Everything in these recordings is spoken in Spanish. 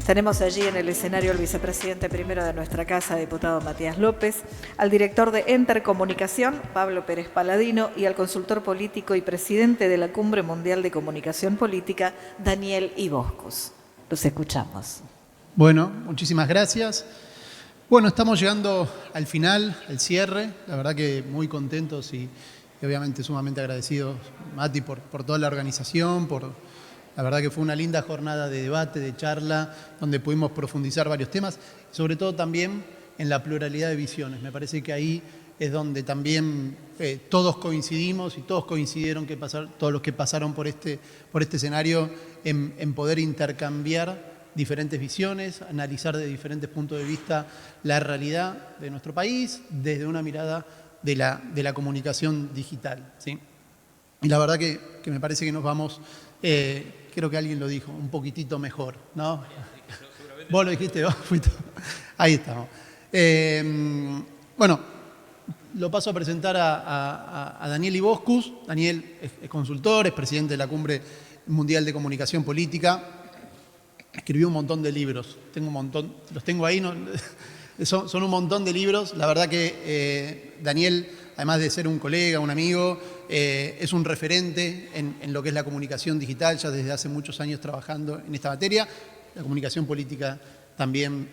Tenemos allí en el escenario al vicepresidente primero de nuestra casa, diputado Matías López, al director de Enter Comunicación, Pablo Pérez Paladino, y al consultor político y presidente de la Cumbre Mundial de Comunicación Política, Daniel Iboscus. Los escuchamos. Bueno, muchísimas gracias. Bueno, estamos llegando al final, al cierre. La verdad que muy contentos y obviamente sumamente agradecidos, Mati, por toda la organización, la verdad que fue una linda jornada de debate, de charla, donde pudimos profundizar varios temas, sobre todo también en la pluralidad de visiones. Me parece que ahí es donde también todos coincidimos y todos coincidieron todos los que pasaron por este escenario en poder intercambiar diferentes visiones, analizar de diferentes puntos de vista la realidad de nuestro país desde una mirada de la comunicación digital, ¿sí? Y la verdad que me parece que nos vamos, creo que alguien lo dijo, un poquitito mejor, ¿no? Vos lo dijiste, vos fuiste. Ahí estamos. Bueno, lo paso a presentar a Daniel Iboscus. Daniel es consultor, es presidente de la Cumbre Mundial de Comunicación Política. Escribió un montón de libros, tengo un montón, los tengo ahí, son un montón de libros. La verdad que Daniel, además de ser un colega, un amigo, es un referente en lo que es la comunicación digital, ya desde hace muchos años trabajando en esta materia. La comunicación política también,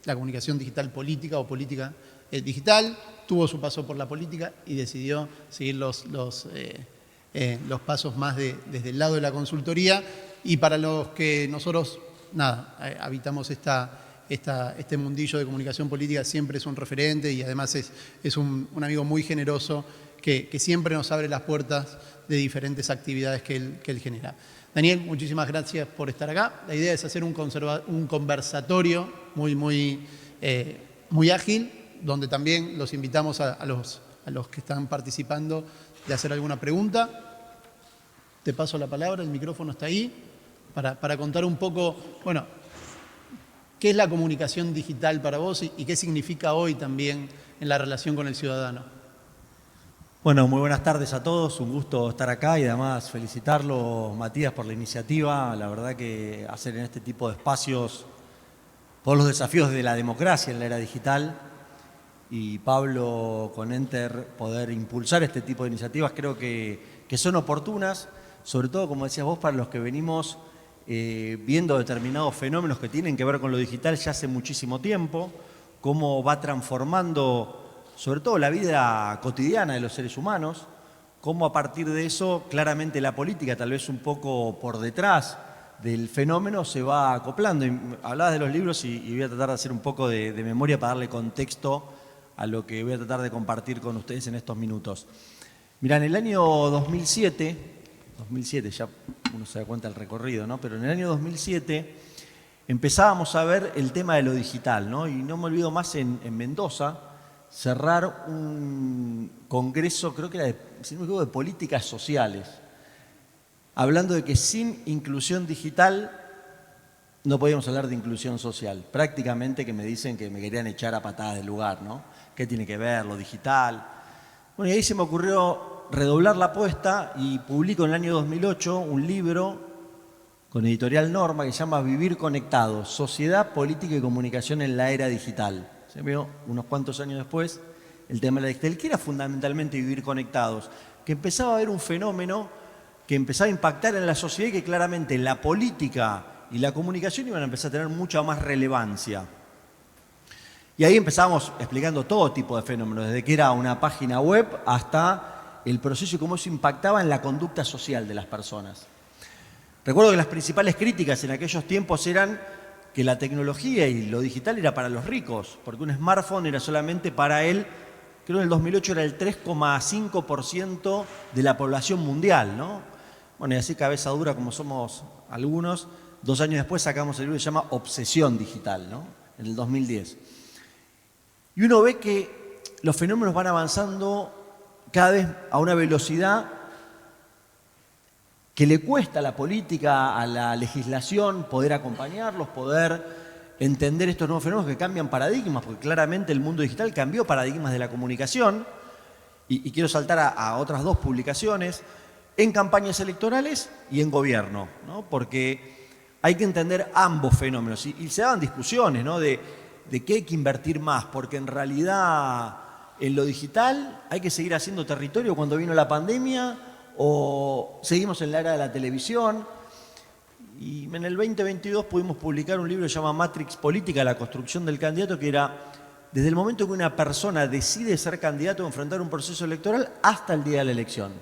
la comunicación digital política o política digital, tuvo su paso por la política y decidió seguir los pasos más desde el lado de la consultoría. Y para los que nosotros, habitamos este mundillo de comunicación política, siempre es un referente y además es un amigo muy generoso que siempre nos abre las puertas de diferentes actividades que él genera. Daniel, muchísimas gracias por estar acá. La idea es hacer un conversatorio muy ágil, donde también los invitamos a los que están participando de hacer alguna pregunta. Te paso la palabra, el micrófono está ahí, para contar un poco, bueno, qué es la comunicación digital para vos y qué significa hoy también en la relación con el ciudadano. Bueno, muy buenas tardes a todos, un gusto estar acá y además felicitarlo, Matías, por la iniciativa. La verdad que hacer en este tipo de espacios por los desafíos de la democracia en la era digital y Pablo con Enter poder impulsar este tipo de iniciativas creo que son oportunas, sobre todo, como decías vos, para los que venimos viendo determinados fenómenos que tienen que ver con lo digital ya hace muchísimo tiempo, cómo va transformando sobre todo la vida cotidiana de los seres humanos, cómo a partir de eso claramente la política, tal vez un poco por detrás del fenómeno, se va acoplando. Y hablabas de los libros y voy a tratar de hacer un poco de memoria para darle contexto a lo que voy a tratar de compartir con ustedes en estos minutos. Mirá, en el año 2007, ya uno se da cuenta del recorrido, ¿no? Pero en el año 2007 empezábamos a ver el tema de lo digital, ¿no? Y no me olvido más en Mendoza, cerrar un congreso, creo que era de políticas sociales, hablando de que sin inclusión digital no podíamos hablar de inclusión social. Prácticamente que me dicen que me querían echar a patadas del lugar, ¿no? ¿Qué tiene que ver lo digital? Bueno, y ahí se me ocurrió redoblar la apuesta y publico en el año 2008 un libro con editorial Norma que se llama Vivir Conectados, Sociedad, Política y Comunicación en la Era Digital. Se vio unos cuantos años después el tema de la digital, que era fundamentalmente vivir conectados, que empezaba a haber un fenómeno que empezaba a impactar en la sociedad y que claramente la política y la comunicación iban a empezar a tener mucha más relevancia. Y ahí empezábamos explicando todo tipo de fenómenos, desde que era una página web hasta el proceso y cómo eso impactaba en la conducta social de las personas. Recuerdo que las principales críticas en aquellos tiempos eran que la tecnología y lo digital era para los ricos, porque un smartphone era solamente para él, creo que en el 2008 era el 3,5% de la población mundial, ¿no? Bueno, y así cabeza dura como somos algunos, 2 años después sacamos el libro que se llama Obsesión Digital, ¿no? En el 2010. Y uno ve que los fenómenos van avanzando cada vez a una velocidad que le cuesta a la política, a la legislación, poder acompañarlos, poder entender estos nuevos fenómenos que cambian paradigmas, porque claramente el mundo digital cambió paradigmas de la comunicación. Y quiero saltar a otras 2 publicaciones, en campañas electorales y en gobierno, ¿no? Porque hay que entender ambos fenómenos. Y se daban discusiones, ¿no?, de qué hay que invertir más, porque en realidad en lo digital hay que seguir haciendo territorio cuando vino la pandemia o seguimos en la era de la televisión. Y en el 2022 pudimos publicar un libro que se llama Matrix Política, la construcción del candidato, que era desde el momento que una persona decide ser candidato a enfrentar un proceso electoral hasta el día de la elección.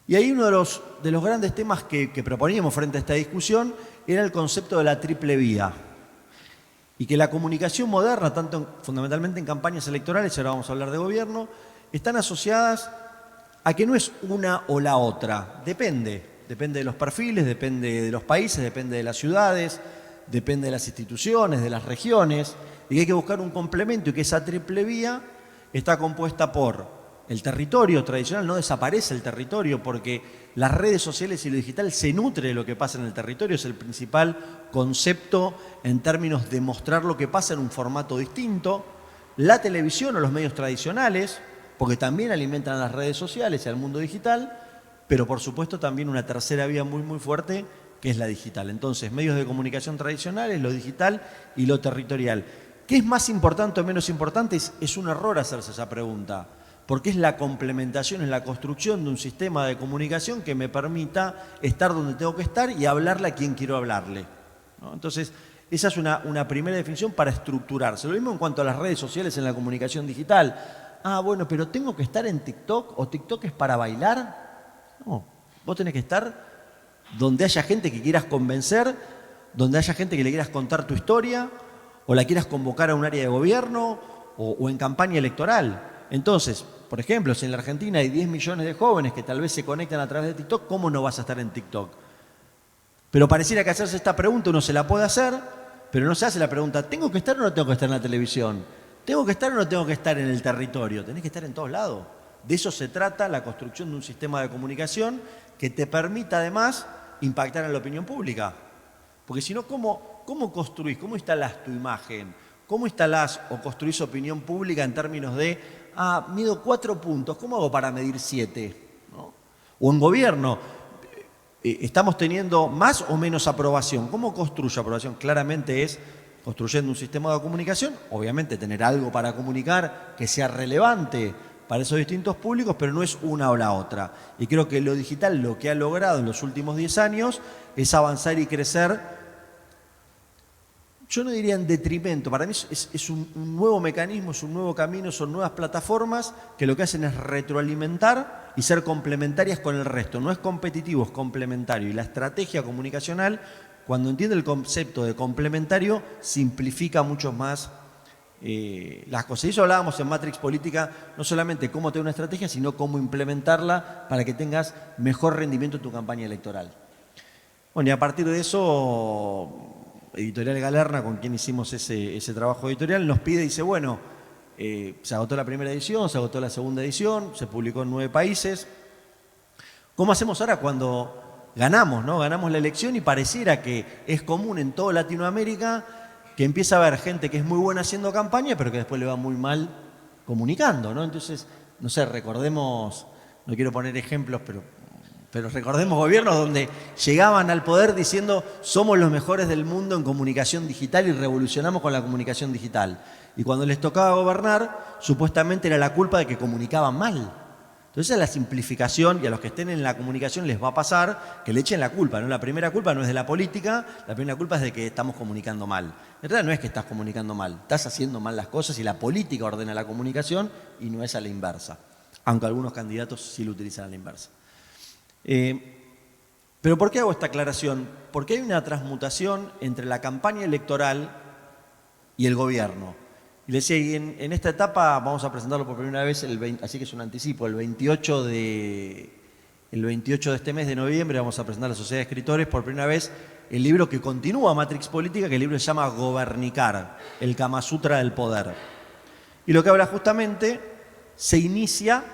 Y ahí uno de los grandes temas que proponíamos frente a esta discusión era el concepto de la triple vía. Y que la comunicación moderna, fundamentalmente en campañas electorales, ahora vamos a hablar de gobierno, están asociadas a que no es una o la otra. Depende de los perfiles, depende de los países, depende de las ciudades, depende de las instituciones, de las regiones, y que hay que buscar un complemento y que esa triple vía está compuesta por el territorio tradicional. No desaparece el territorio porque las redes sociales y lo digital se nutre de lo que pasa en el territorio, es el principal concepto en términos de mostrar lo que pasa en un formato distinto. La televisión o los medios tradicionales, porque también alimentan a las redes sociales y al mundo digital, pero por supuesto también una tercera vía muy muy fuerte que es la digital. Entonces, medios de comunicación tradicionales, lo digital y lo territorial. ¿Qué es más importante o menos importante? Es un error hacerse esa pregunta, porque es la complementación, es la construcción de un sistema de comunicación que me permita estar donde tengo que estar y hablarle a quien quiero hablarle, ¿no? Entonces, esa es una primera definición para estructurarse. Lo mismo en cuanto a las redes sociales en la comunicación digital. Bueno, pero ¿tengo que estar en TikTok o TikTok es para bailar? No, vos tenés que estar donde haya gente que quieras convencer, donde haya gente que le quieras contar tu historia o la quieras convocar a un área de gobierno o en campaña electoral. Entonces, por ejemplo, si en la Argentina hay 10 millones de jóvenes que tal vez se conectan a través de TikTok, ¿cómo no vas a estar en TikTok? Pero pareciera que hacerse esta pregunta uno se la puede hacer, pero no se hace la pregunta, ¿tengo que estar o no tengo que estar en la televisión? ¿Tengo que estar o no tengo que estar en el territorio? Tenés que estar en todos lados. De eso se trata la construcción de un sistema de comunicación que te permita además impactar en la opinión pública. Porque si no, ¿cómo construís? ¿Cómo instalás tu imagen? ¿Cómo instalás o construís opinión pública en términos de, mido 4 puntos, ¿cómo hago para medir 7? ¿No? O en gobierno, ¿estamos teniendo más o menos aprobación? ¿Cómo construyo aprobación? Claramente es construyendo un sistema de comunicación, obviamente tener algo para comunicar que sea relevante para esos distintos públicos, pero no es una o la otra. Y creo que lo digital lo que ha logrado en los últimos 10 años es avanzar y crecer, yo no diría en detrimento, para mí es un nuevo mecanismo, es un nuevo camino, son nuevas plataformas que lo que hacen es retroalimentar y ser complementarias con el resto. No es competitivo, es complementario. Y la estrategia comunicacional, cuando entiende el concepto de complementario, simplifica mucho más las cosas. Y eso hablábamos en Matrix Política, no solamente cómo tener una estrategia, sino cómo implementarla para que tengas mejor rendimiento en tu campaña electoral. Bueno, y a partir de eso, Editorial Galerna, con quien hicimos ese trabajo editorial, nos pide, dice, bueno, se agotó la primera edición, se agotó la segunda edición, se publicó en 9 países. ¿Cómo hacemos ahora cuando ganamos, ¿no? Ganamos la elección y pareciera que es común en toda Latinoamérica que empieza a haber gente que es muy buena haciendo campaña, pero que después le va muy mal comunicando, ¿no? Entonces, no sé, recordemos, no quiero poner ejemplos, pero recordemos gobiernos donde llegaban al poder diciendo somos los mejores del mundo en comunicación digital y revolucionamos con la comunicación digital. Y cuando les tocaba gobernar, supuestamente era la culpa de que comunicaban mal. Entonces esa es la simplificación y a los que estén en la comunicación les va a pasar que le echen la culpa, ¿no? La primera culpa no es de la política, la primera culpa es de que estamos comunicando mal. En realidad no es que estás comunicando mal, estás haciendo mal las cosas y la política ordena la comunicación y no es a la inversa. Aunque algunos candidatos sí lo utilizan a la inversa. Pero ¿por qué hago esta aclaración? Porque hay una transmutación entre la campaña electoral y el gobierno. Y le decía, y en esta etapa vamos a presentarlo por primera vez, así que es un anticipo, el 28 de este mes de noviembre vamos a presentar a la Sociedad de Escritores por primera vez el libro que continúa Matrix Política, que el libro se llama Gobernicar, el Kama Sutra del Poder. Y lo que habla justamente se inicia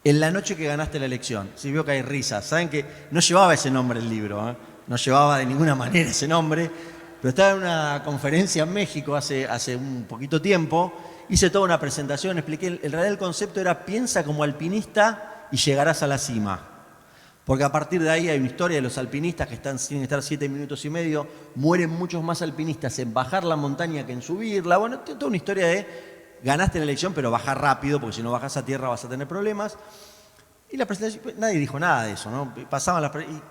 en la noche que ganaste la elección. Sí, veo que hay risas. Saben que no llevaba ese nombre el libro, ¿eh? No llevaba de ninguna manera ese nombre, pero estaba en una conferencia en México hace un poquito tiempo, hice toda una presentación, expliqué, en realidad el concepto era piensa como alpinista y llegarás a la cima. Porque a partir de ahí hay una historia de los alpinistas que tienen que estar 7 minutos y medio, mueren muchos más alpinistas en bajar la montaña que en subirla. Bueno, toda una historia de ganaste la elección, pero bajar rápido, porque si no bajas a tierra vas a tener problemas. Y la presentación, nadie dijo nada de eso, ¿no? Y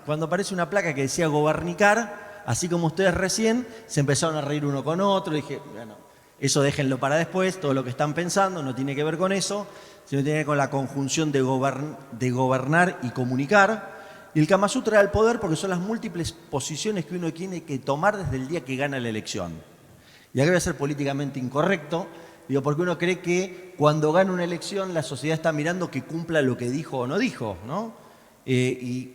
cuando aparece una placa que decía Gobernicar, así como ustedes recién, se empezaron a reír uno con otro. Y dije, bueno, eso déjenlo para después, todo lo que están pensando no tiene que ver con eso, sino tiene que ver con la conjunción de gobernar y comunicar. Y el Kama Sutra da el poder porque son las múltiples posiciones que uno tiene que tomar desde el día que gana la elección. Y acá voy a ser políticamente incorrecto, digo, porque uno cree que cuando gana una elección la sociedad está mirando que cumpla lo que dijo o no dijo, ¿no? Y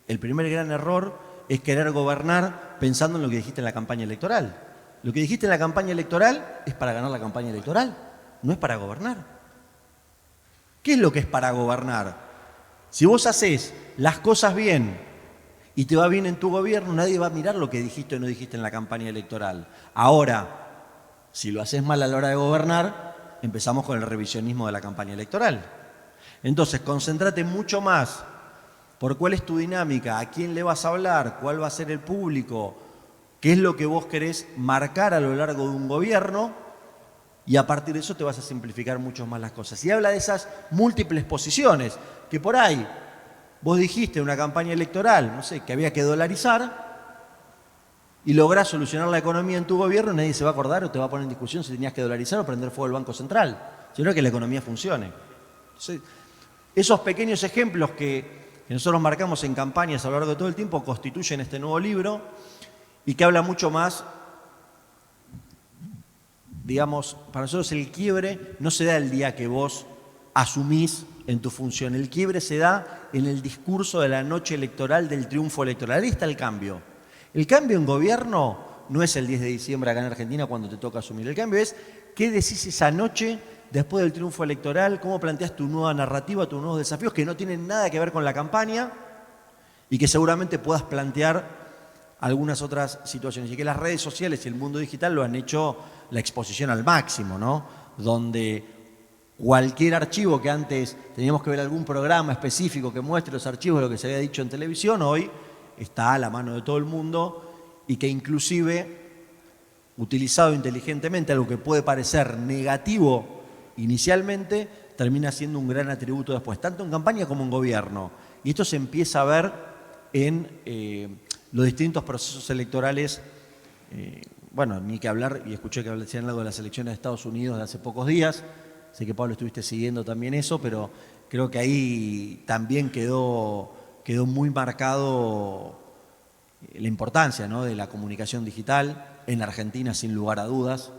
el primer gran error es querer gobernar pensando en lo que dijiste en la campaña electoral. Lo que dijiste en la campaña electoral es para ganar la campaña electoral, no es para gobernar. ¿Qué es lo que es para gobernar? Si vos haces las cosas bien y te va bien en tu gobierno, nadie va a mirar lo que dijiste o no dijiste en la campaña electoral. Ahora, si lo haces mal a la hora de gobernar, empezamos con el revisionismo de la campaña electoral. Entonces, concéntrate mucho más por cuál es tu dinámica, a quién le vas a hablar, cuál va a ser el público, qué es lo que vos querés marcar a lo largo de un gobierno, y a partir de eso te vas a simplificar mucho más las cosas. Y habla de esas múltiples posiciones, que por ahí vos dijiste en una campaña electoral, no sé, que había que dolarizar, y lográs solucionar la economía en tu gobierno, nadie se va a acordar o te va a poner en discusión si tenías que dolarizar o prender fuego al Banco Central, sino que la economía funcione. Entonces, esos pequeños ejemplos que nosotros marcamos en campañas a lo largo de todo el tiempo constituyen este nuevo libro y que habla mucho más, digamos, para nosotros el quiebre no se da el día que vos asumís en tu función, el quiebre se da en el discurso de la noche electoral, del triunfo electoral. Ahí está el cambio. El cambio en gobierno no es el 10 de diciembre acá en Argentina cuando te toca asumir. El cambio es qué decís esa noche después del triunfo electoral, cómo planteás tu nueva narrativa, tus nuevos desafíos que no tienen nada que ver con la campaña y que seguramente puedas plantear algunas otras situaciones. Y que las redes sociales y el mundo digital lo han hecho la exposición al máximo, ¿no? Donde cualquier archivo que antes teníamos que ver algún programa específico que muestre los archivos de lo que se había dicho en televisión, hoy está a la mano de todo el mundo y que inclusive, utilizado inteligentemente, algo que puede parecer negativo inicialmente, termina siendo un gran atributo después, tanto en campaña como en gobierno. Y esto se empieza a ver en los distintos procesos electorales. Bueno, ni que hablar, y escuché que decían algo de las elecciones de Estados Unidos de hace pocos días. Sé que, Pablo, estuviste siguiendo también eso, pero creo que ahí también quedó muy marcado la importancia, ¿no?, de la comunicación digital en Argentina, sin lugar a dudas.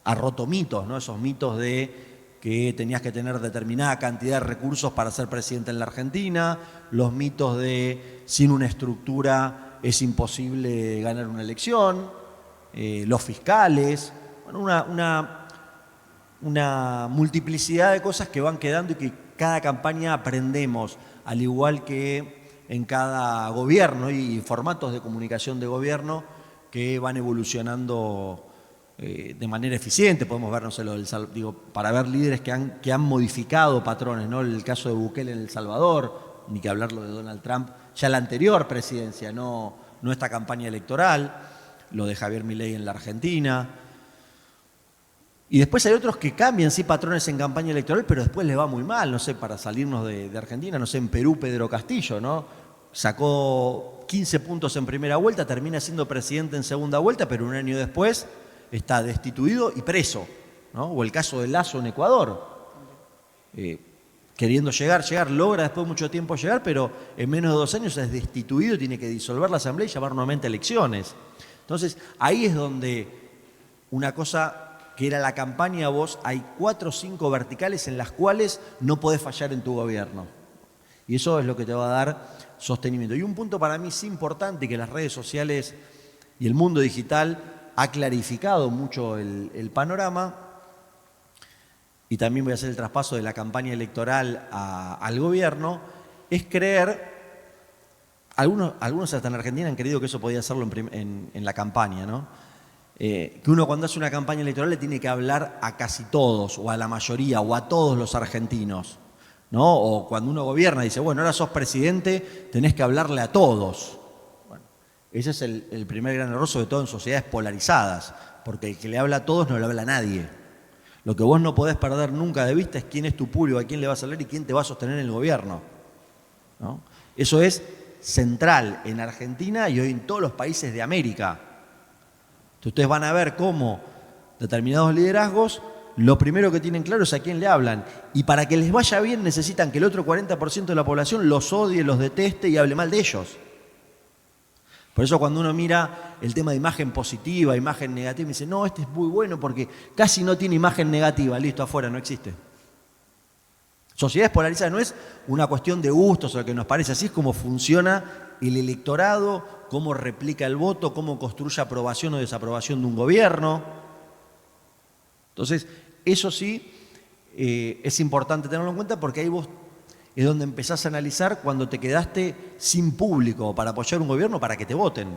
Ha roto mitos, ¿no? Esos mitos de que tenías que tener determinada cantidad de recursos para ser presidente en la Argentina, los mitos de sin una estructura es imposible ganar una elección, los fiscales, bueno, una multiplicidad de cosas que van quedando y que cada campaña aprendemos, al igual que en cada gobierno y formatos de comunicación de gobierno que van evolucionando de manera eficiente. Podemos ver, no sé, para ver líderes que han modificado patrones, ¿no? El caso de Bukele en El Salvador, ni que hablarlo de Donald Trump, ya la anterior presidencia, no esta campaña electoral, lo de Javier Milei en la Argentina. Y después hay otros que cambian, sí, patrones en campaña electoral, pero después les va muy mal, no sé, para salirnos de Argentina, no sé, en Perú Pedro Castillo, ¿no? Sacó 15 puntos en primera vuelta, termina siendo presidente en segunda vuelta, pero un año después está destituido y preso, ¿no? O el caso de Lasso en Ecuador, queriendo llegar, logra después de mucho tiempo llegar, pero en menos de 2 años es destituido, tiene que disolver la asamblea y llamar nuevamente elecciones. Entonces, ahí es donde una cosa que era la campaña, vos hay 4 o 5 verticales en las cuales no podés fallar en tu gobierno. Y eso es lo que te va a dar sostenimiento. Y un punto para mí sí importante, que las redes sociales y el mundo digital ha clarificado mucho el panorama, y también voy a hacer el traspaso de la campaña electoral al gobierno, es creer, algunos hasta en Argentina han creído que eso podía hacerlo en la campaña, ¿no? Que uno cuando hace una campaña electoral le tiene que hablar a casi todos, o a la mayoría, o a todos los argentinos. ¿no? O cuando uno gobierna dice, bueno, ahora sos presidente, tenés que hablarle a todos. Bueno, ese es el primer gran error, sobre todo en sociedades polarizadas, porque el que le habla a todos no le habla a nadie. Lo que vos no podés perder nunca de vista es quién es tu público, a quién le vas a hablar y quién te va a sostener en el gobierno, ¿no? Eso es central en Argentina y hoy en todos los países de América. Entonces ustedes van a ver cómo determinados liderazgos lo primero que tienen claro es a quién le hablan. Y para que les vaya bien necesitan que el otro 40% de la población los odie, los deteste y hable mal de ellos. Por eso cuando uno mira el tema de imagen positiva, imagen negativa, me dice, no, este es muy bueno porque casi no tiene imagen negativa, listo, afuera, no existe. Sociedades polarizadas no es una cuestión de gustos o lo que nos parece, así es como funciona el electorado, cómo replica el voto, cómo construye aprobación o desaprobación de un gobierno. Entonces, eso sí es importante tenerlo en cuenta porque ahí vos es donde empezás a analizar cuando te quedaste sin público para apoyar un gobierno para que te voten.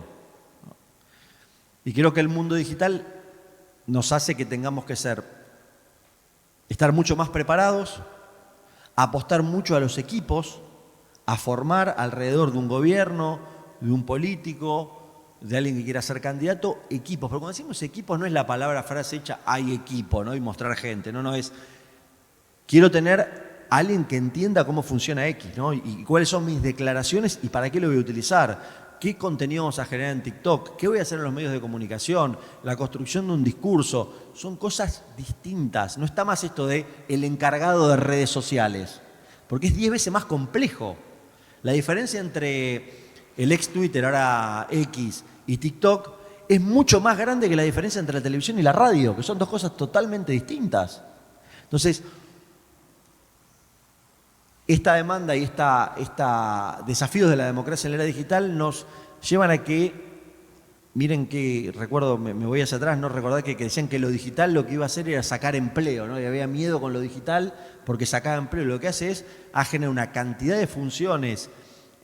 Y creo que el mundo digital nos hace que tengamos que estar mucho más preparados, apostar mucho a los equipos, a formar alrededor de un gobierno, de un político, de alguien que quiera ser candidato, equipos. Pero cuando decimos equipos no es la palabra frase hecha hay equipo, ¿no? Y mostrar gente, no es quiero tener alguien que entienda cómo funciona X, ¿no? Y cuáles son mis declaraciones y para qué lo voy a utilizar, qué contenido vamos a generar en TikTok, qué voy a hacer en los medios de comunicación, la construcción de un discurso. Son cosas distintas. No está más esto de el encargado de redes sociales, porque es 10 veces más complejo. La diferencia entre el ex Twitter, ahora X, y TikTok es mucho más grande que la diferencia entre la televisión y la radio, que son dos cosas totalmente distintas. Entonces, esta demanda y esta desafíos de la democracia en la era digital nos llevan a que, miren que, recuerdo, me voy hacia atrás, no recordar que decían que lo digital lo que iba a hacer era sacar empleo, ¿no? Y había miedo con lo digital porque sacaba empleo. Lo que hace es generar una cantidad de funciones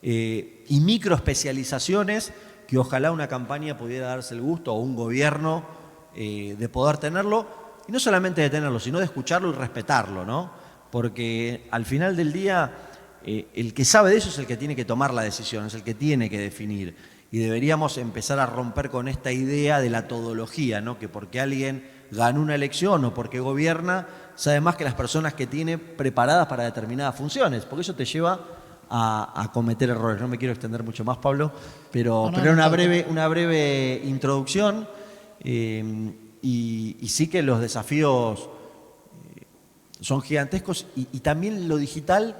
y microespecializaciones que ojalá una campaña pudiera darse el gusto o un gobierno de poder tenerlo, y no solamente de tenerlo, sino de escucharlo y respetarlo, ¿no? Porque al final del día el que sabe de eso es el que tiene que tomar la decisión, es el que tiene que definir. Y deberíamos empezar a romper con esta idea de la todología, ¿no? Que porque alguien ganó una elección o porque gobierna, sabe más que las personas que tiene preparadas para determinadas funciones, porque eso te lleva a cometer errores. No me quiero extender mucho más, Pablo, pero era una breve introducción y sí que los desafíos son gigantescos y también lo digital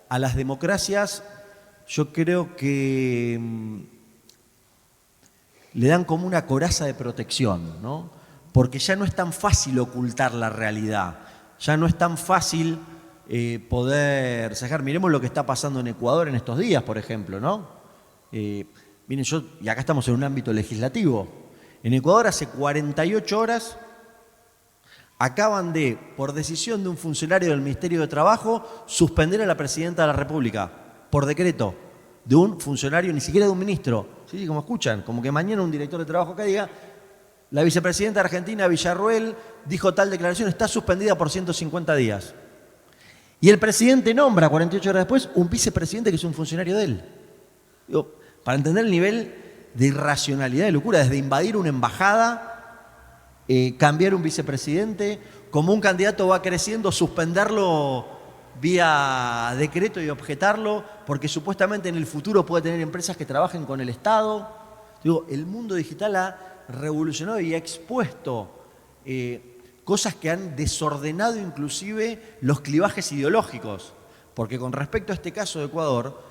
a las democracias yo creo que le dan como una coraza de protección, ¿no? Porque ya no es tan fácil ocultar la realidad, ya no es tan fácil poder sacar. Miremos lo que está pasando en Ecuador en estos días, por ejemplo, ¿no? Miren, y acá estamos en un ámbito legislativo. En Ecuador hace 48 horas acaban de, por decisión de un funcionario del Ministerio de Trabajo, suspender a la Presidenta de la República, por decreto, de un funcionario, ni siquiera de un ministro. ¿Sí? Como escuchan, como que mañana un director de trabajo acá diga, la vicepresidenta argentina Villarruel dijo tal declaración, está suspendida por 150 días. Y el presidente nombra, 48 horas después, un vicepresidente que es un funcionario de él. Digo, para entender el nivel de irracionalidad, de locura, desde invadir una embajada, cambiar un vicepresidente, como un candidato va creciendo, suspenderlo vía decreto y objetarlo, porque supuestamente en el futuro puede tener empresas que trabajen con el Estado. Digo, el mundo digital ha revolucionado y ha expuesto cosas que han desordenado inclusive los clivajes ideológicos, porque con respecto a este caso de Ecuador,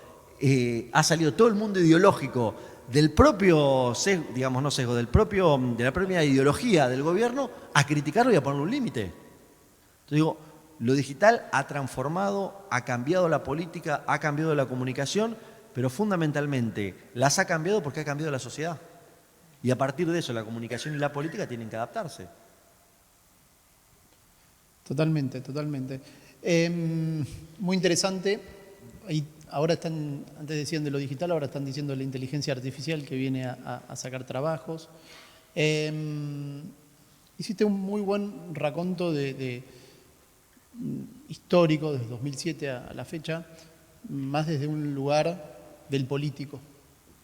ha salido todo el mundo ideológico del propio sesgo, digamos, no sesgo, de la propia ideología del gobierno a criticarlo y a ponerle un límite. Entonces digo, lo digital ha transformado, ha cambiado la política, ha cambiado la comunicación, pero fundamentalmente las ha cambiado porque ha cambiado la sociedad. Y a partir de eso la comunicación y la política tienen que adaptarse. Totalmente, totalmente. Muy interesante. Ahora están, antes decían de lo digital, ahora están diciendo de la inteligencia artificial que viene a sacar trabajos. Hiciste un muy buen raconto de histórico, desde 2007 a la fecha, más desde un lugar del político.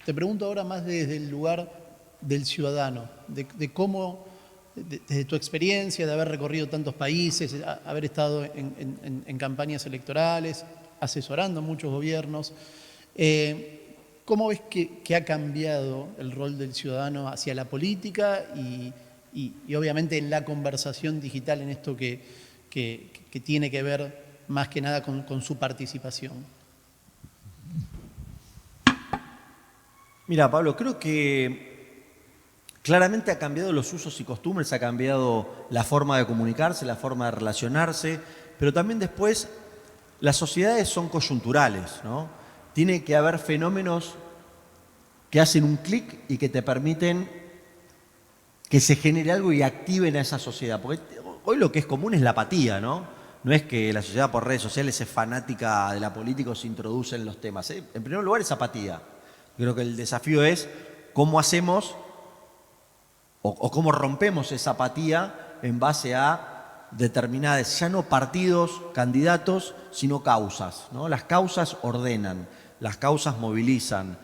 Te pregunto ahora más desde el lugar del ciudadano, de cómo, desde tu experiencia, de haber recorrido tantos países, haber estado en campañas electorales, asesorando muchos gobiernos, ¿cómo ves que ha cambiado el rol del ciudadano hacia la política y obviamente en la conversación digital, en esto que tiene que ver más que nada con su participación? Mira, Pablo, creo que claramente ha cambiado los usos y costumbres, ha cambiado la forma de comunicarse, la forma de relacionarse, pero también después las sociedades son coyunturales, ¿no? Tiene que haber fenómenos que hacen un clic y que te permiten que se genere algo y activen a esa sociedad. Porque hoy lo que es común es la apatía, ¿no? No es que la sociedad por redes sociales es fanática de la política o se introduce en los temas, ¿eh? En primer lugar es apatía. Creo que el desafío es cómo hacemos o cómo rompemos esa apatía en base a determinadas, ya no partidos, candidatos, sino causas, ¿no? Las causas ordenan, las causas movilizan.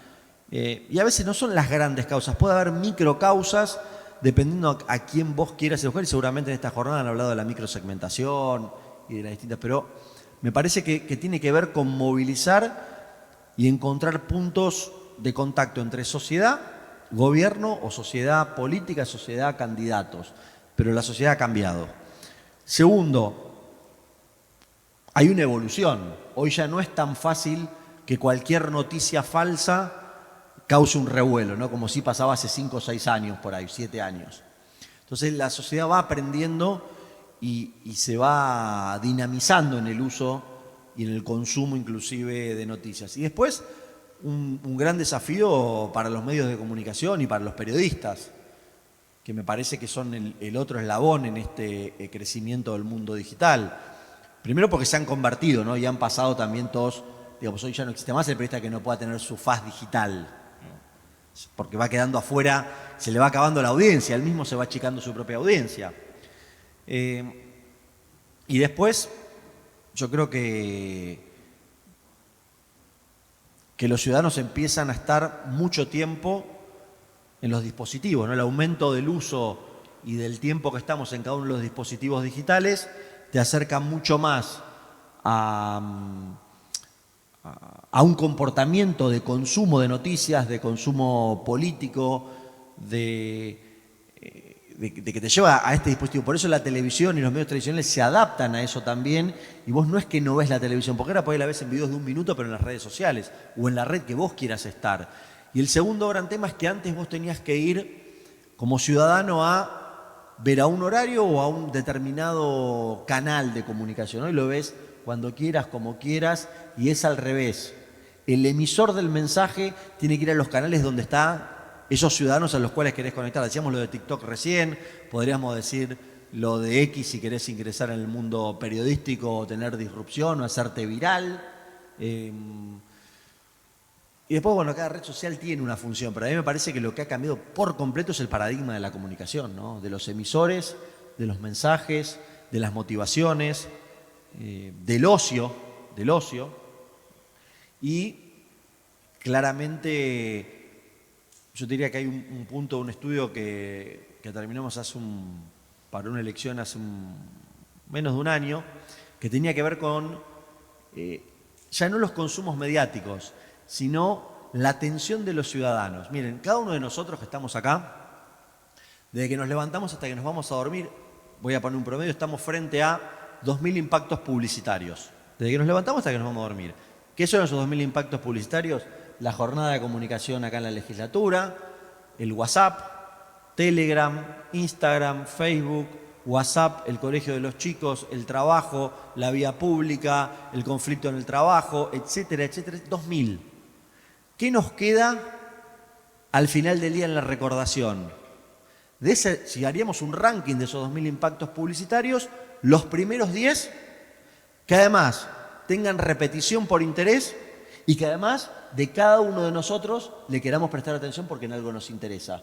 Y a veces no son las grandes causas, puede haber microcausas dependiendo a quién vos quieras escoger. Y seguramente en esta jornada han hablado de la microsegmentación y de las distintas, pero me parece que tiene que ver con movilizar y encontrar puntos de contacto entre sociedad, gobierno o sociedad política, sociedad, candidatos. Pero la sociedad ha cambiado. Segundo, hay una evolución. Hoy ya no es tan fácil que cualquier noticia falsa cause un revuelo, ¿no? Como sí pasaba hace 5 o 6 años por ahí, 7 años. Entonces la sociedad va aprendiendo y se va dinamizando en el uso y en el consumo inclusive de noticias. Y después un gran desafío para los medios de comunicación y para los periodistas, que me parece que son el otro eslabón en este crecimiento del mundo digital. Primero porque se han convertido, ¿no? Y han pasado también todos, digamos, hoy ya no existe más el periodista que no pueda tener su faz digital, porque va quedando afuera, se le va acabando la audiencia, él mismo se va achicando su propia audiencia. Y después, yo creo que los ciudadanos empiezan a estar mucho tiempo en los dispositivos, ¿no? El aumento del uso y del tiempo que estamos en cada uno de los dispositivos digitales te acerca mucho más a un comportamiento de consumo de noticias, de consumo político, de que te lleva a este dispositivo. Por eso la televisión y los medios tradicionales se adaptan a eso también, y vos no es que no ves la televisión, porque ahora por ahí la ves en videos de 1 minuto, pero en las redes sociales o en la red que vos quieras estar. Y el segundo gran tema es que antes vos tenías que ir como ciudadano a ver a un horario o a un determinado canal de comunicación. Hoy lo ves cuando quieras, como quieras, y es al revés. El emisor del mensaje tiene que ir a los canales donde están esos ciudadanos a los cuales querés conectar. Decíamos lo de TikTok recién, podríamos decir lo de X si querés ingresar en el mundo periodístico o tener disrupción o hacerte viral. Y después, bueno, cada red social tiene una función, pero a mí me parece que lo que ha cambiado por completo es el paradigma de la comunicación, ¿no? De los emisores, de los mensajes, de las motivaciones, del ocio, y claramente yo diría que hay un punto, un estudio que terminamos para una elección hace menos de un año, que tenía que ver con ya no los consumos mediáticos, sino la atención de los ciudadanos. Miren, cada uno de nosotros que estamos acá, desde que nos levantamos hasta que nos vamos a dormir, voy a poner un promedio, estamos frente a 2.000 impactos publicitarios. Desde que nos levantamos hasta que nos vamos a dormir. ¿Qué son esos 2.000 impactos publicitarios? La jornada de comunicación acá en la legislatura, el WhatsApp, Telegram, Instagram, Facebook, WhatsApp, el colegio de los chicos, el trabajo, la vía pública, el conflicto en el trabajo, etcétera, etcétera. 2.000. ¿Qué nos queda al final del día en la recordación? Si haríamos un ranking de esos 2.000 impactos publicitarios, los primeros 10, que además tengan repetición por interés y que además de cada uno de nosotros le queramos prestar atención porque en algo nos interesa.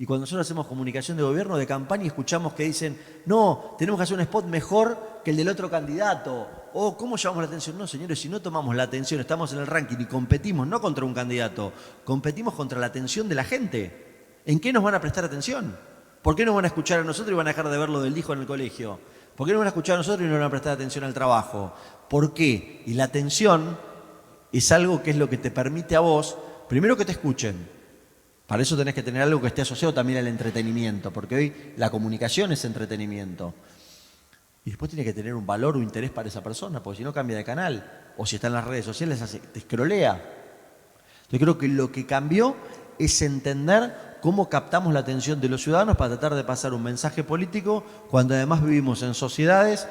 Y cuando nosotros hacemos comunicación de gobierno, de campaña, escuchamos que dicen, no, tenemos que hacer un spot mejor que el del otro candidato. O, ¿cómo llamamos la atención? No, señores, si no tomamos la atención, estamos en el ranking y competimos no contra un candidato, competimos contra la atención de la gente. ¿En qué nos van a prestar atención? ¿Por qué nos van a escuchar a nosotros y van a dejar de ver lo del hijo en el colegio? ¿Por qué nos van a escuchar a nosotros y no van a prestar atención al trabajo? ¿Por qué? Y la atención es algo que es lo que te permite a vos, primero que te escuchen. Para eso tenés que tener algo que esté asociado también al entretenimiento, porque hoy la comunicación es entretenimiento. Y después tiene que tener un valor o interés para esa persona, porque si no cambia de canal, o si está en las redes sociales, te escrolea. Yo creo que lo que cambió es entender cómo captamos la atención de los ciudadanos para tratar de pasar un mensaje político, cuando además vivimos en sociedades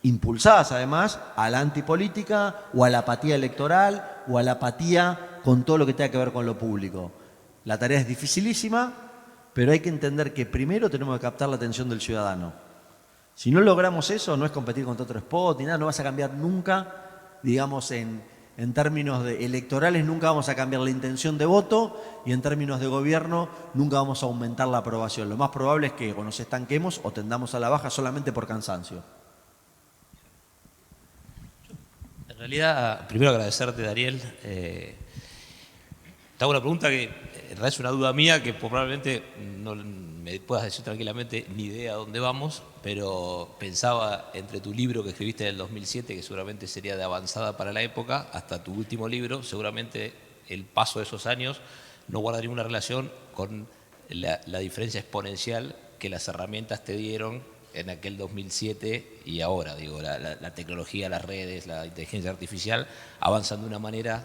impulsadas además a la antipolítica o a la apatía electoral o a la apatía con todo lo que tenga que ver con lo público. La tarea es dificilísima, pero hay que entender que primero tenemos que captar la atención del ciudadano. Si no logramos eso, no es competir contra otro spot ni nada, no vas a cambiar nunca, digamos, en términos electorales nunca vamos a cambiar la intención de voto y en términos de gobierno nunca vamos a aumentar la aprobación. Lo más probable es que o nos estanquemos o tendamos a la baja solamente por cansancio. En realidad, primero agradecerte, Dariel. Te hago una pregunta que en realidad es una duda mía que probablemente no me puedas decir tranquilamente ni idea a dónde vamos, pero pensaba entre tu libro que escribiste en el 2007, que seguramente sería de avanzada para la época, hasta tu último libro, seguramente el paso de esos años no guarda ninguna relación con la diferencia exponencial que las herramientas te dieron en aquel 2007 y ahora. Digo, la tecnología, las redes, la inteligencia artificial avanzan de una manera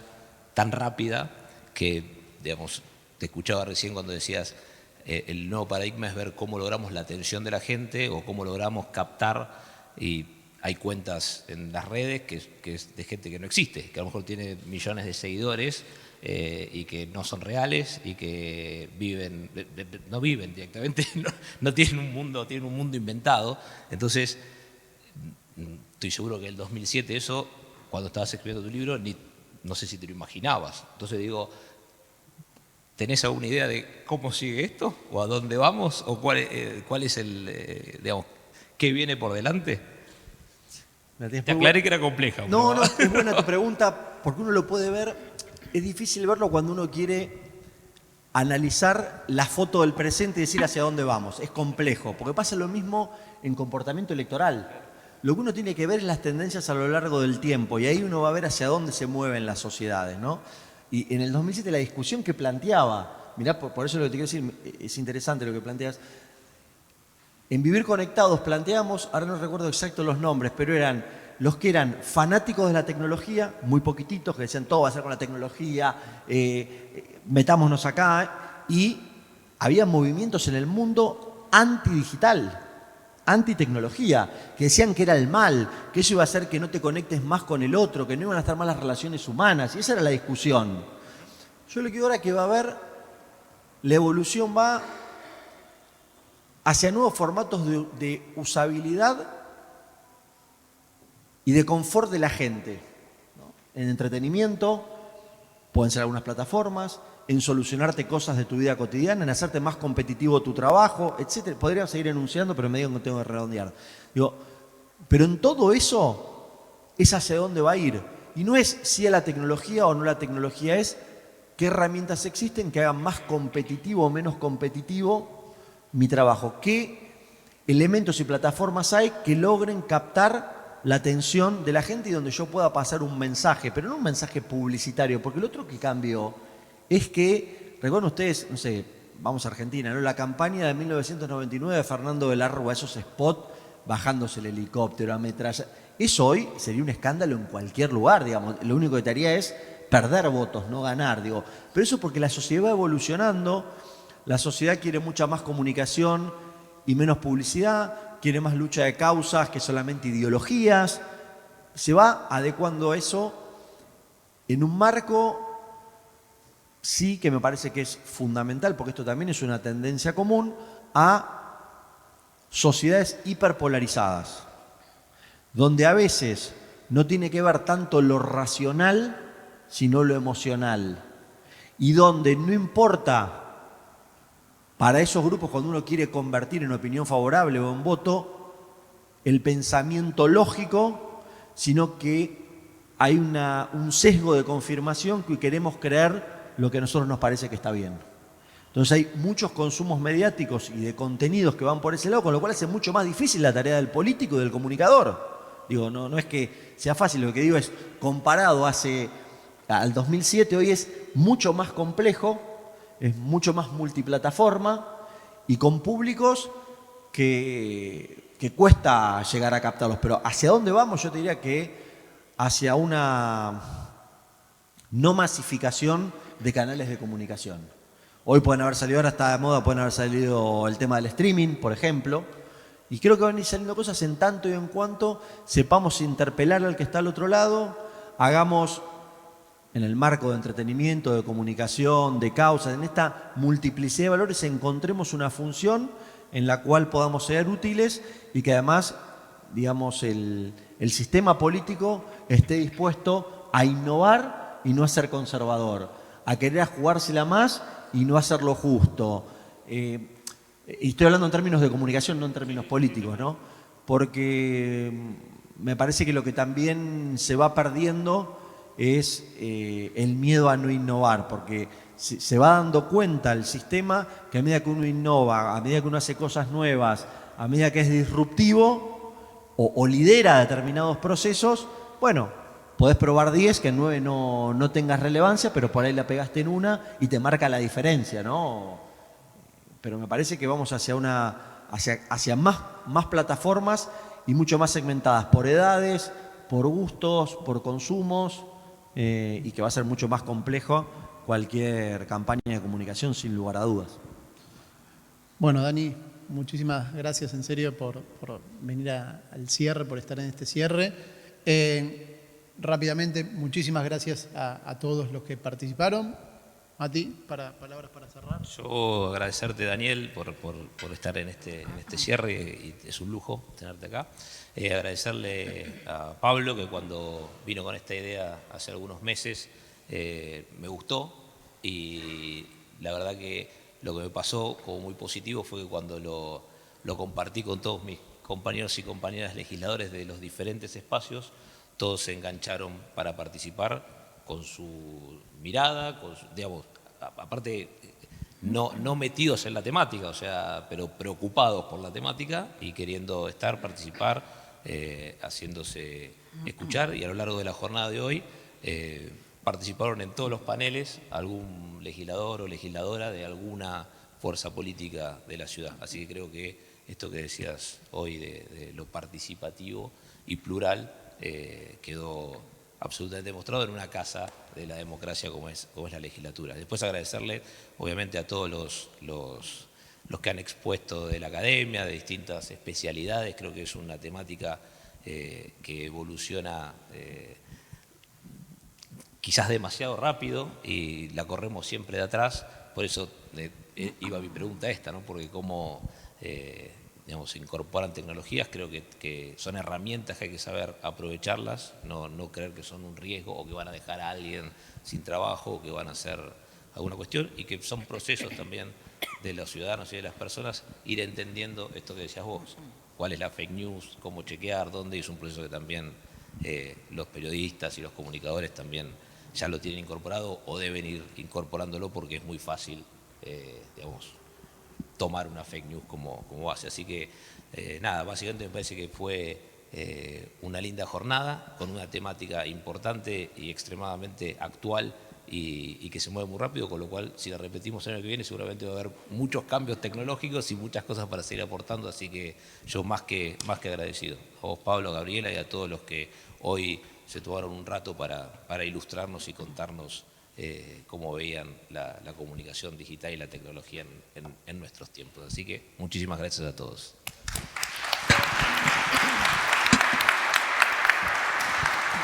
tan rápida que, digamos, te escuchaba recién cuando decías el nuevo paradigma es ver cómo logramos la atención de la gente o cómo logramos captar, y hay cuentas en las redes que es de gente que no existe, que a lo mejor tiene millones de seguidores y que no son reales y que viven, no viven directamente, no tienen un mundo, tienen un mundo inventado. Entonces, estoy seguro que el 2007 eso, cuando estabas escribiendo tu libro, no sé si te lo imaginabas. Entonces digo, ¿tenés alguna idea de cómo sigue esto? ¿O a dónde vamos? ¿O cuál es el, digamos, qué viene por delante? Te aclaré que era compleja. No, es buena tu pregunta, porque uno lo puede ver. Es difícil verlo cuando uno quiere analizar la foto del presente y decir hacia dónde vamos. Es complejo, porque pasa lo mismo en comportamiento electoral. Lo que uno tiene que ver es las tendencias a lo largo del tiempo, y ahí uno va a ver hacia dónde se mueven las sociedades, ¿no? Y en el 2007 la discusión que planteaba, mirá, por eso lo que te quiero decir, es interesante lo que planteas. En Vivir Conectados planteamos, ahora no recuerdo exacto los nombres, pero eran los que eran fanáticos de la tecnología, muy poquititos, que decían todo va a ser con la tecnología, metámonos acá, y había movimientos en el mundo antidigital, antitecnología, que decían que era el mal, que eso iba a hacer que no te conectes más con el otro, que no iban a estar más las relaciones humanas, y esa era la discusión. Yo lo que digo ahora que va a haber, la evolución va hacia nuevos formatos de usabilidad y de confort de la gente, ¿no? En entretenimiento, pueden ser algunas plataformas, en solucionarte cosas de tu vida cotidiana, en hacerte más competitivo tu trabajo, etc. Podría seguir enunciando, pero me digo que tengo que redondear. Digo, pero en todo eso es hacia dónde va a ir. Y no es si a la tecnología o no la tecnología, es qué herramientas existen que hagan más competitivo o menos competitivo mi trabajo. ¿Qué elementos y plataformas hay que logren captar la atención de la gente y donde yo pueda pasar un mensaje, pero no un mensaje publicitario? Porque lo otro que cambió es que, recuerden ustedes, no sé, vamos a Argentina, ¿no? La campaña de 1999 de Fernando de la Rúa, esos spots bajándose el helicóptero, ametralla. Eso hoy sería un escándalo en cualquier lugar, digamos. Lo único que te haría es perder votos, no ganar, digo. Pero eso porque la sociedad va evolucionando, la sociedad quiere mucha más comunicación y menos publicidad, quiere más lucha de causas que solamente ideologías. Se va adecuando a eso en un marco, sí, que me parece que es fundamental, porque esto también es una tendencia común, a sociedades hiperpolarizadas, donde a veces no tiene que ver tanto lo racional, sino lo emocional, y donde no importa para esos grupos, cuando uno quiere convertir en opinión favorable o en voto, el pensamiento lógico, sino que hay un sesgo de confirmación que queremos creer lo que a nosotros nos parece que está bien. Entonces hay muchos consumos mediáticos y de contenidos que van por ese lado, con lo cual hace mucho más difícil la tarea del político y del comunicador. Digo, no es que sea fácil, lo que digo es, comparado al 2007, hoy es mucho más complejo, es mucho más multiplataforma y con públicos que cuesta llegar a captarlos. Pero ¿hacia dónde vamos? Yo te diría que hacia una no masificación de canales de comunicación. Hoy pueden haber salido, ahora está de moda, pueden haber salido el tema del streaming, por ejemplo, y creo que van a ir saliendo cosas en tanto y en cuanto sepamos interpelar al que está al otro lado, hagamos en el marco de entretenimiento, de comunicación, de causas, en esta multiplicidad de valores, encontremos una función en la cual podamos ser útiles y que además, digamos, el sistema político esté dispuesto a innovar y no a ser conservador, a querer jugársela más y no hacerlo justo. Y estoy hablando en términos de comunicación, no en términos políticos, ¿no? Porque me parece que lo que también se va perdiendo es el miedo a no innovar, porque se va dando cuenta el sistema que a medida que uno innova, a medida que uno hace cosas nuevas, a medida que es disruptivo o lidera determinados procesos, bueno, podés probar 10, que en 9 no tengas relevancia, pero por ahí la pegaste en una y te marca la diferencia, ¿no? Pero me parece que vamos hacia más plataformas y mucho más segmentadas por edades, por gustos, por consumos, y que va a ser mucho más complejo cualquier campaña de comunicación, sin lugar a dudas. Bueno, Dani, muchísimas gracias en serio por venir al cierre, por estar en este cierre. Rápidamente, muchísimas gracias a todos los que participaron. Mati, palabras para cerrar. Yo agradecerte, Daniel, por estar en este cierre, y es un lujo tenerte acá. Agradecerle a Pablo, que cuando vino con esta idea hace algunos meses me gustó, y la verdad que lo que me pasó como muy positivo fue que cuando lo compartí con todos mis compañeros y compañeras legisladores de los diferentes espacios, todos se engancharon para participar con su mirada, digamos, aparte no metidos en la temática, o sea, pero preocupados por la temática y queriendo participar, haciéndose escuchar, y a lo largo de la jornada de hoy participaron en todos los paneles algún legislador o legisladora de alguna fuerza política de la ciudad. Así que creo que esto que decías hoy de lo participativo y plural quedó absolutamente demostrado en una casa de la democracia como es la legislatura. Después agradecerle obviamente a todos los que han expuesto de la academia, de distintas especialidades. Creo que es una temática que evoluciona quizás demasiado rápido y la corremos siempre de atrás. Por eso iba mi pregunta esta, ¿no? Porque cómo digamos, se incorporan tecnologías, creo que son herramientas que hay que saber aprovecharlas, no creer que son un riesgo o que van a dejar a alguien sin trabajo o que van a hacer alguna cuestión, y que son procesos también de los ciudadanos y de las personas ir entendiendo esto que decías vos, cuál es la fake news, cómo chequear, dónde, y es un proceso que también los periodistas y los comunicadores también ya lo tienen incorporado o deben ir incorporándolo, porque es muy fácil, digamos, tomar una fake news como base. Así que nada, básicamente me parece que fue una linda jornada con una temática importante y extremadamente actual y que se mueve muy rápido, con lo cual si la repetimos el año que viene seguramente va a haber muchos cambios tecnológicos y muchas cosas para seguir aportando, así que yo más que agradecido a vos, Pablo, a Gabriela, y a todos los que hoy se tomaron un rato para ilustrarnos y contarnos cómo veían la comunicación digital y la tecnología en nuestros tiempos. Así que muchísimas gracias a todos.